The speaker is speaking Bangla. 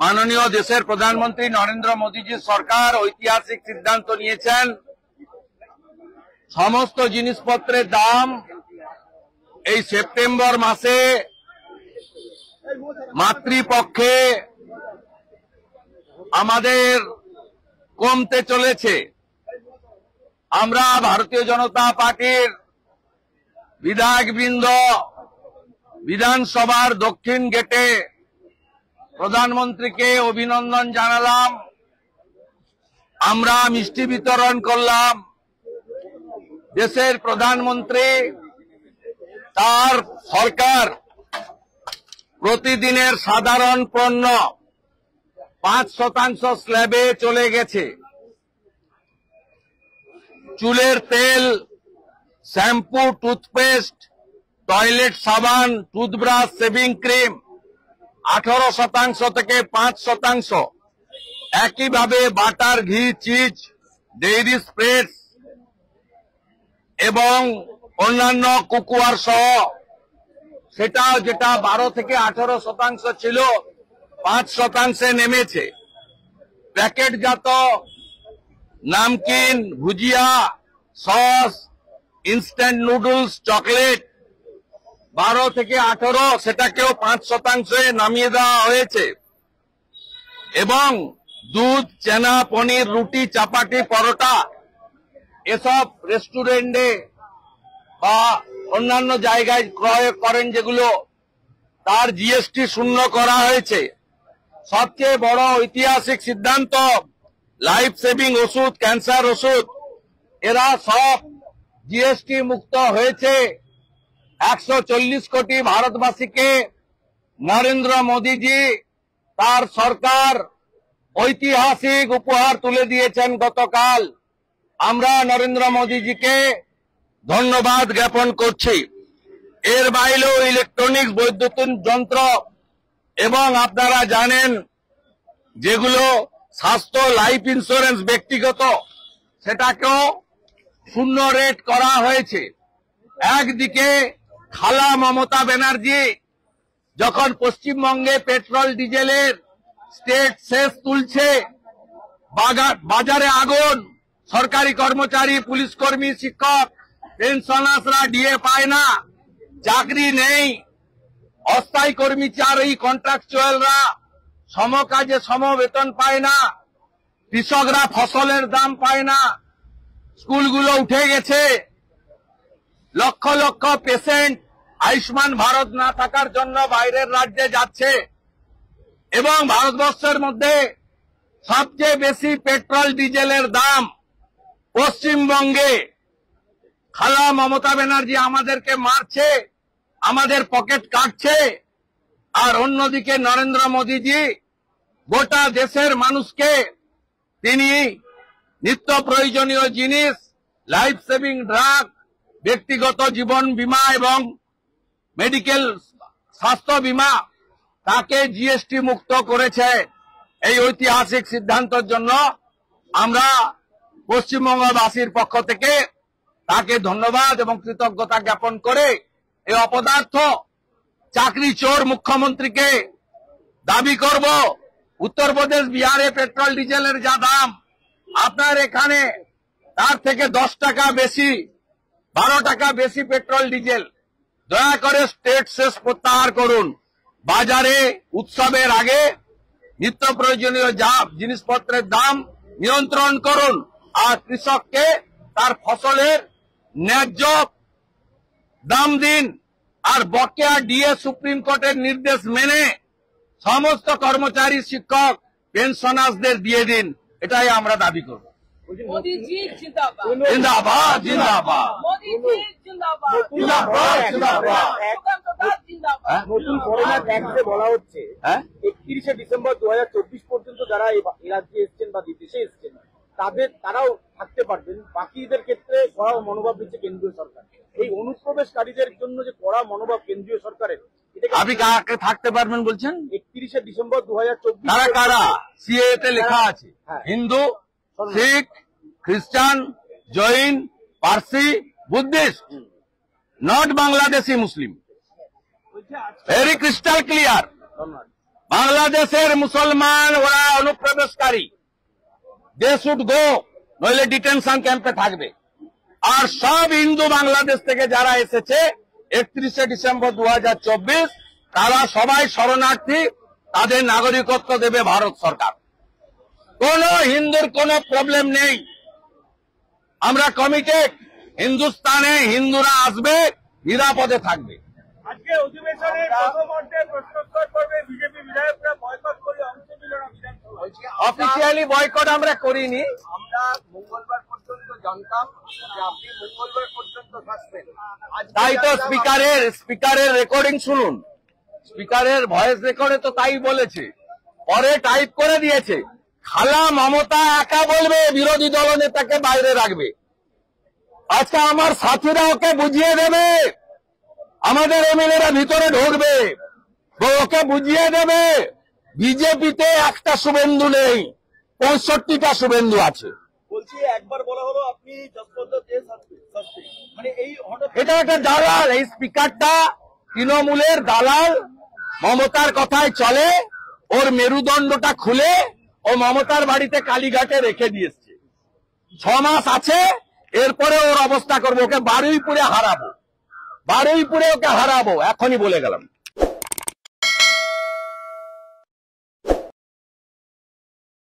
মাননীয় দেশের প্রধানমন্ত্রী নরেন্দ্র মোদীজির সরকার ঐতিহাসিক সিদ্ধান্ত নিয়েছেন সমস্ত জিনিসপত্রের দাম এই সেপ্টেম্বর মাসে মাতৃপক্ষে আমাদের কমতে চলেছে। আমরা ভারতীয় জনতা পার্টির বিধায়কবৃন্দ বিধানসভার দক্ষিণ গেটে প্রধানমন্ত্রীকে অভিনন্দন জানালাম, আমরা মিষ্টি বিতরণ করলাম। দেশের প্রধানমন্ত্রী তার সরকার প্রতিদিনের সাধারণ পণ্য 5% স্ল্যাবে চলে গেছে। চুলের তেল, শ্যাম্পু, টুথপেস্ট, টয়লেট সাবান, টুথব্রাশ, শেভিং ক্রিম 18% থেকে 5%। একইভাবে বাটার, ঘি, চিজ, ডেইরি স্প্রেডস এবং অন্যান্য কুকুয়ার সহ সেটাও যেটা 12 থেকে 18% ছিল 5% নেমেছে। প্যাকেটজাত নামকিন, ভুজিয়া, সস, ইনস্ট্যান্ট নুডলস, চকলেট 12 থেকে 18 সেটাকেও 5% নামিয়ে দেওয়া হয়েছে। এবং দুধ, চেনা, পনির, রুটি, চাপাটি, পরোটা এসব রেস্টুরেন্টে বা অন্যান্য জায়গায় ক্রয় করেন যেগুলো, তার জিএসটি শূন্য করা হয়েছে। সবচেয়ে বড় ঐতিহাসিক সিদ্ধান্ত, লাইফ সেভিং ওষুধ, ক্যান্সার ওষুধ এরা সব জিএসটি মুক্ত হয়েছে। 140 কোটি ভারতবাসীকে নরেন্দ্র মোদীজি তার সরকার ঐতিহাসিক উপহার তুলে দিয়েছেন গতকাল। আমরা নরেন্দ্র মোদীজিকে ধন্যবাদ জ্ঞাপন করছি। এর বাইরেও ইলেকট্রনিক্স, বৈদ্যুতিন যন্ত্র এবং আপনারা জানেন যেগুলো স্বাস্থ্য, লাইফ ইন্স্যুরেন্স ব্যক্তিগত, সেটাকেও শূন্য রেট করা হয়েছে। একদিকে খালা মমতা ব্যানার্জি যখন পশ্চিমবঙ্গে পেট্রোল ডিজেলের স্টেট সেস তুলছে, বাজারে আগুন, সরকারি কর্মচারী, পুলিশ কর্মী, শিক্ষক, পেনশনার্সরা ডিএ পায় না, চাকরি নেই, অস্থায়ী কর্মচারী, কন্ট্রাকচুয়ালরা সমকাজে সমবেতন পায় না, কৃষকরা ফসলের দাম পায় না, স্কুলগুলো উঠে গেছে, লক্ষ লক্ষ পেশেন্ট আয়ুষ্মান ভারত না থাকার জন্য বাইরের রাজ্যে যাচ্ছে এবং ভারতবর্ষের মধ্যে সবচেয়ে বেশি পেট্রোল ডিজেলের দাম পশ্চিমবঙ্গে। খালা মমতা ব্যানার্জি আমাদেরকে মারছে, আমাদের পকেট কাটছে, আর অন্যদিকে নরেন্দ্র মোদীজি গোটা দেশের মানুষকে তিনি নিত্য প্রয়োজনীয় জিনিস, লাইফ সেভিং ড্রাগ, ব্যক্তিগত জীবন বীমা এবং মেডিকেল স্বাস্থ্য বীমা তাকে জিএসটি মুক্ত করেছে। এই ঐতিহাসিক সিদ্ধান্তের জন্য আমরা পশ্চিমবঙ্গবাসীর পক্ষ থেকে তাকে ধন্যবাদ এবং কৃতজ্ঞতা জ্ঞাপন করে এই অপদার্থ চাকরি চোর মুখ্যমন্ত্রীকে দাবি করব, উত্তরপ্রদেশ, বিহারে পেট্রোল ডিজেলের যা দাম, আপনার এখানে তার থেকে 10 টাকা বেশি, 12 টাকা বেশি পেট্রোল ডিজেল। দয়া করে স্টেট সেস প্রত্যাহার করুন। বাজারে উৎসবের আগে নিত্য প্রয়োজনীয় জিনিসপত্রের দাম নিয়ন্ত্রণ করুন, আর কৃষককে তার ফসলের ন্যায্য দাম দিন। আর বকেয়া ডিএ সুপ্রিম কোর্টের নির্দেশ মেনে সমস্ত কর্মচারী, শিক্ষক, পেনশনার্সদের দিয়ে দিন। এটাই আমরা দাবি করব। জিন্দাবাদ, জিন্দাবাদ, নতুন করোনা ট্যাক্সে বলা হচ্ছে 31শে ডিসেম্বর 2024 পর্যন্ত যারা এই রাজ্যে এসছেন বা বিদেশে এসছেন তারাও থাকতে পারবেন, বাকিদের ক্ষেত্রে কড়া মনোভাব দিচ্ছে কেন্দ্রীয় সরকার। এই অনুপ্রবেশকারীদের জন্য যে কড়া মনোভাব কেন্দ্রীয় সরকারের, আপনি কাকে থাকতে পারবেন বলছেন? 31শে ডিসেম্বর 2024 কারা কারা সিএ তে লেখা আছে? হিন্দু, শিখ, খ্রিস্টান, Jain, Parsi, Buddhist, not Bangladeshi Muslim. Very crystal clear. বাংলাদেশের মুসলমান ওরা অনুপ্রবেশকারী, দে শুড গো, নইলে ডিটেনশন ক্যাম্পে থাকবে। আর সব হিন্দু বাংলাদেশ থেকে যারা এসেছে 31শে ডিসেম্বর 2024 তারা সবাই শরণার্থী, তাদের নাগরিকত্ব দেবে ভারত সরকার। কোন হিন্দুর কোনো প্রবলেম নেই, আমরা কমিটেড। হিন্দুস্তানে হিন্দুরা আসবে, নিরাপদে থাকবে। আজকে অধিবেশনের প্রথমার্ধে প্রশ্নোত্তর পর্বে বিজেপি বিধায়করা বয়কট করে অংশ নিল না বিধানসভায়। অফিসিয়ালি বয়কট আমরা করিনি। আমরা মঙ্গলবার পর্যন্ত জানতাম যে আপনি মঙ্গলবার পর্যন্ত থাকবেন। তাই তো স্পিকারের রেকর্ডিং শুনুন, স্পিকারের ভয়েস রেকর্ডে তো তাই বলেছে, পরে টাইপ করে দিয়েছে। খালা মমতা একা বলবে, বিরোধী দলনেতাকে বাইরে রাখবে। আজকে আমার সাথীরা ওকে বুঝিয়ে দেবে, আমাদের এমএলএরা ভিতরে ঢুকবে, ওকে বুঝিয়ে দেবে বিজেপিতে একটা শুভেন্দু নেই, 65টা শুভেন্দু আছে। বলছি একবার বলা হলো আপনি যশবন্ত দেশ মানে এই হঠাৎ এটা একটা দালাল, এই স্পিকারটা তৃণমূলের দালাল, মমতার কথায় চলে, ওর মেরুদণ্ডটা খুলে ও মমতার বাড়িতে কালীঘাটে রেখে দিয়েছে। 6 মাস আছে, এরপরে ওর অবস্থা করবো, ওকে বারুইপুরে হারাবো, বারুইপুরে ওকে হারাবো, এখনই বলে গেলাম।